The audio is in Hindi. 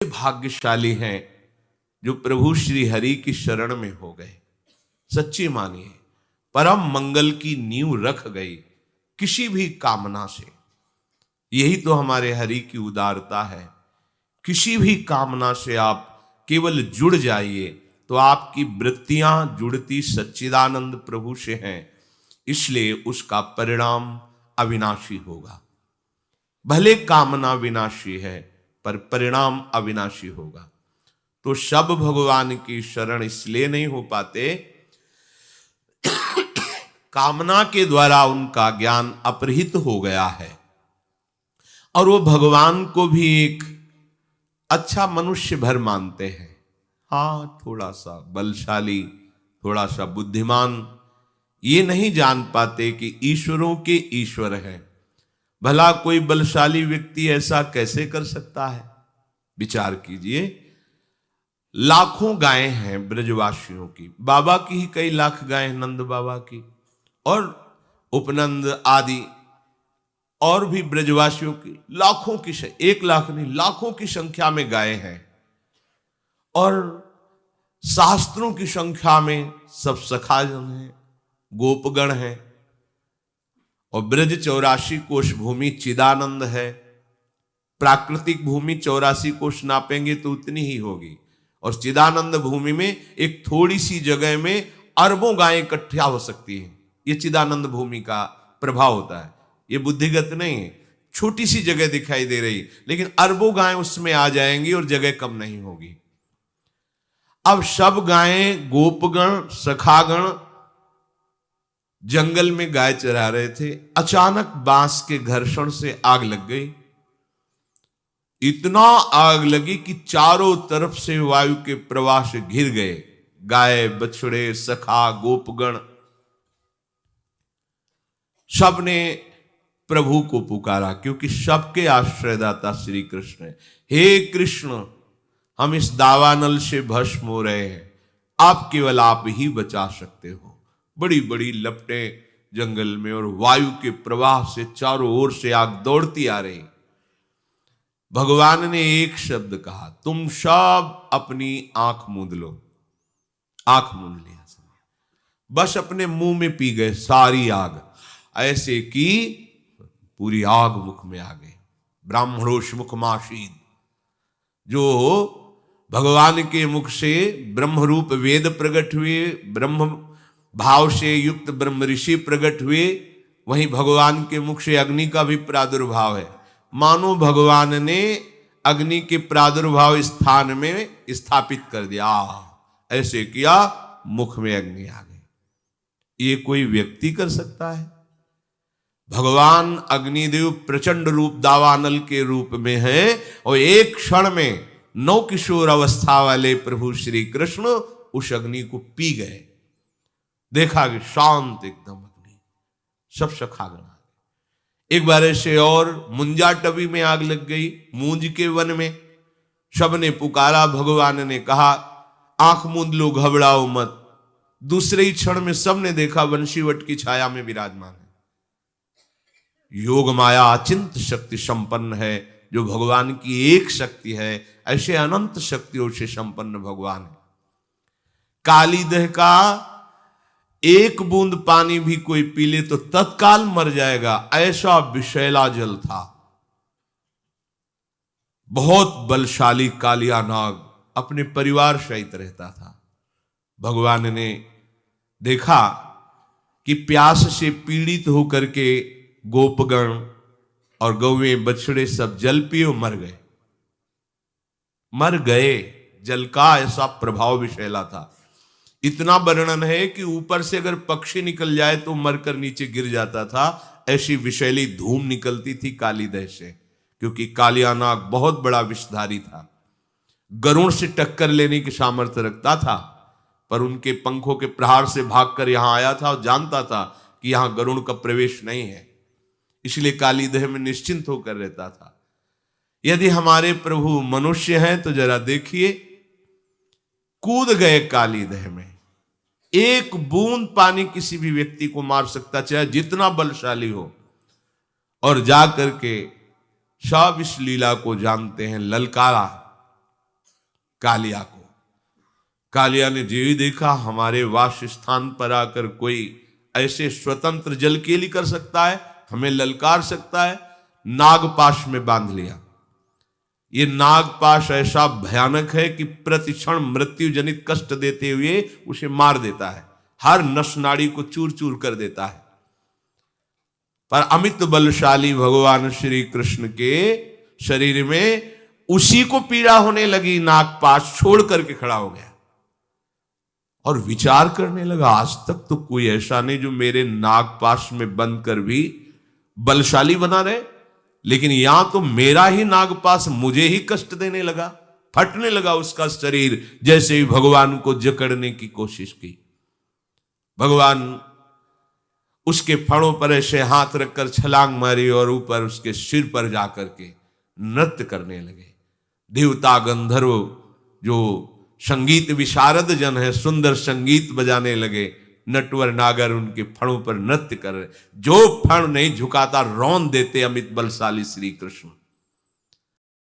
भाग्यशाली हैं जो प्रभु श्री हरि की शरण में हो गए। सच्ची मानिए, परम मंगल की नींव रख गई किसी भी कामना से। यही तो हमारे हरि की उदारता है। किसी भी कामना से आप केवल जुड़ जाइए तो आपकी वृत्तियां जुड़ती सच्चिदानंद प्रभु से हैं, इसलिए उसका परिणाम अविनाशी होगा। भले कामना विनाशी है पर परिणाम अविनाशी होगा। तो सब भगवान की शरण इसलिए नहीं हो पाते, कामना के द्वारा उनका ज्ञान अपहृत हो गया है और वो भगवान को भी एक अच्छा मनुष्य भर मानते हैं। हाँ, थोड़ा सा बलशाली, थोड़ा सा बुद्धिमान, ये नहीं जान पाते कि ईश्वरों के ईश्वर हैं। भला कोई बलशाली व्यक्ति ऐसा कैसे कर सकता है? विचार कीजिए, लाखों गायें हैं ब्रजवासियों की, बाबा की ही कई लाख गायें, नंद बाबा की और उपनंद आदि और भी ब्रजवासियों की लाखों की, 1 लाख नहीं, लाखों की संख्या में गायें हैं और शास्त्रों की संख्या में सब सखाजन हैं, गोपगण हैं और ब्रज 84 कोश भूमि चिदानंद है। प्राकृतिक भूमि 84 कोश नापेंगे तो उतनी ही होगी और चिदानंद भूमि में एक थोड़ी सी जगह में अरबों गायें इकट्ठा हो सकती हैं। ये चिदानंद भूमि का प्रभाव होता है, ये बुद्धिगत नहीं है। छोटी सी जगह दिखाई दे रही लेकिन अरबों गायें उसमें आ जाएंगी और जगह कम नहीं होगी। अब सब गायें, गोपगण, सखागण जंगल में गाय चरा रहे थे। अचानक बांस के घर्षण से आग लग गई। इतना आग लगी कि चारों तरफ से वायु के प्रवाह से घिर गए गाय, बछड़े, सखा, गोपगण। सबने प्रभु को पुकारा क्योंकि सबके आश्रयदाता श्री कृष्ण है। हे कृष्ण, हम इस दावानल से भस्म हो रहे हैं, आप केवल आप ही बचा सकते हो। बड़ी बड़ी लपटें जंगल में और वायु के प्रवाह से चारों ओर से आग दौड़ती आ रही। भगवान ने एक शब्द कहा, तुम सब अपनी आंख मूंद लो। आंख मूंद लिया, बस अपने मुंह में पी गए सारी आग, ऐसे कि पूरी आग मुख में आ गई। ब्राह्मणोष मुखमाशीद, जो भगवान के मुख से ब्रह्म रूप वेद प्रकट हुए, ब्रह्म भाव से युक्त ब्रह्म ऋषि प्रकट हुए, वहीं भगवान के मुख से अग्नि का भी प्रादुर्भाव है। मानो भगवान ने अग्नि के प्रादुर्भाव स्थान में स्थापित कर दिया, ऐसे किया, मुख में अग्नि आ गई। ये कोई व्यक्ति कर सकता है? भगवान अग्निदेव प्रचंड रूप दावानल के रूप में है और एक क्षण में 9 किशोर अवस्था वाले प्रभु श्री कृष्ण उस अग्नि को पी गए। देखा कि शांत एकदम अग्नि, सब सखागण। एक बार ऐसे और मुंजा टवी में आग लग गई, मूंज के वन में। सबने पुकारा, भगवान ने कहा आंख मूंद लो, घबराओ मत। दूसरे ही क्षण में सबने देखा वंशीवट की छाया में विराजमान है। योग माया अचिंत शक्ति संपन्न है, जो भगवान की एक शक्ति है, ऐसे अनंत शक्तियों से संपन्न भगवान है। काली दह का एक बूंद पानी भी कोई पी ले तो तत्काल मर जाएगा, ऐसा विषैला जल था। बहुत बलशाली कालिया नाग अपने परिवार सहित रहता था। भगवान ने देखा कि प्यास से पीड़ित होकर के गोपगण और गौवें, बछड़े सब जल पिए मर गए। जल का ऐसा प्रभाव विषैला था। इतना वर्णन है कि ऊपर से अगर पक्षी निकल जाए तो मरकर नीचे गिर जाता था। ऐसी विषैली धूम निकलती थी कालीदह से, क्योंकि कालिया नाग बहुत बड़ा विषधारी था। गरुड़ से टक्कर लेने की सामर्थ्य रखता था, पर उनके पंखों के प्रहार से भागकर यहां आया था और जानता था कि यहां गरुड़ का प्रवेश नहीं है, इसलिए कालीदह में निश्चिंत होकर रहता था। यदि हमारे प्रभु मनुष्य हैं तो जरा देखिए, कूद गए कालीदह में। एक बूंद पानी किसी भी व्यक्ति को मार सकता, चाहे जितना बलशाली हो, और जाकर के सब इस लीला को जानते हैं। ललकारा, कालिया को। कालिया ने जो ही देखा हमारे वास स्थान पर आकर कोई ऐसे स्वतंत्र जलकेली कर सकता है, हमें ललकार सकता है, नागपाश में बांध लिया। ये नागपाश ऐसा भयानक है कि प्रतिक्षण मृत्यु जनित कष्ट देते हुए उसे मार देता है, हर नस नाड़ी को चूर चूर कर देता है। पर अमित बलशाली भगवान श्री कृष्ण के शरीर में उसी को पीड़ा होने लगी, नागपाश छोड़ करके खड़ा हो गया और विचार करने लगा, आज तक तो कोई ऐसा नहीं जो मेरे नागपाश में बंद कर भी बलशाली बना रहे, लेकिन यहां तो मेरा ही नागपाश मुझे ही कष्ट देने लगा। फटने लगा उसका शरीर जैसे ही भगवान को जकड़ने की कोशिश की। भगवान उसके फणों पर ऐसे हाथ रखकर छलांग मारी और ऊपर उसके सिर पर जाकर के नृत्य करने लगे। देवता गंधर्व जो संगीत विशारद जन है सुंदर संगीत बजाने लगे। नटवर नागर उनके फणों पर नृत्य कर रहे, जो फण नहीं झुकाता रौंद देते अमित बलशाली श्री कृष्ण।